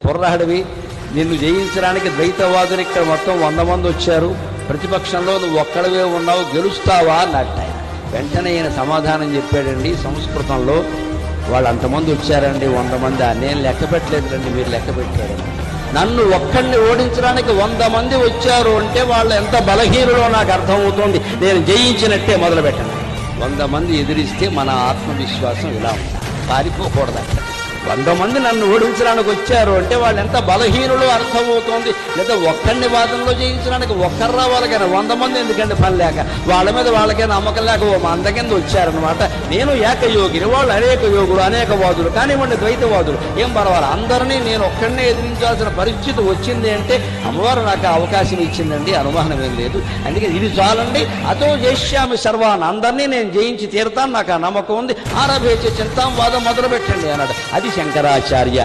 కుర్రాడివి, నిన్ను జయించడానికి ద్వైతవాదులు ఇక్కడ మొత్తం 100 మంది వచ్చారు, ప్రతిపక్షంలో నువ్వు ఒక్కడవే ఉన్నావు, గెలుస్తావా అన్నట్టు ఆయన. వెంటనే ఆయన సమాధానం చెప్పాడండి సంస్కృతంలో, వాళ్ళు అంతమంది వచ్చారండి 100 మంది, నేను లెక్క పెట్టలేదురండి, మీరు లెక్క పెట్టారు. నన్ను ఒక్కడిని ఓడించడానికి 100 మంది వచ్చారు అంటే వాళ్ళు ఎంత బలహీనులో నాకు అర్థమవుతోంది. నేను జయించినట్టే మొదలుపెట్టండి. 100 మంది ఎదిరిస్తే మన ఆత్మవిశ్వాసం ఇలా ఉండాలి, పారిపోకూడదంట. 100 మంది నన్ను ఓడించడానికి వచ్చారు అంటే వాళ్ళు ఎంత బలహీనులో అర్థమవుతోంది. లేదా ఒక్కడిని వాదనలో జయించడానికి ఒక్కరు రావాలి కానీ 100 మంది ఎందుకంటే పని లేక, వాళ్ళ మీద వాళ్ళకే నమ్మకం లేక ఓ మంద కింద వచ్చారనమాట. నేను ఏకయోగిని, వాళ్ళు అనేక యోగులు, అనేక వాదులు కానివ్వండి, ద్వైతవాదులు, ఏం పర్వాలి, అందరినీ నేను ఒక్కడినే ఎదిరించాల్సిన పరిస్థితి వచ్చింది అంటే అమ్మవారు నాకు అవకాశం ఇచ్చిందండి, అనుమానం ఏం లేదు. అందుకే ఇది చాలండి. అతో చేశామి సర్వాన్ని, అందరినీ నేను జయించి తీరుతాను, నాకు ఆ నమ్మకం ఉంది. ఆరభేచ చింతాం వాదం మొదలు పెట్టండి అన్నాడు. అది శంకరాచార్య.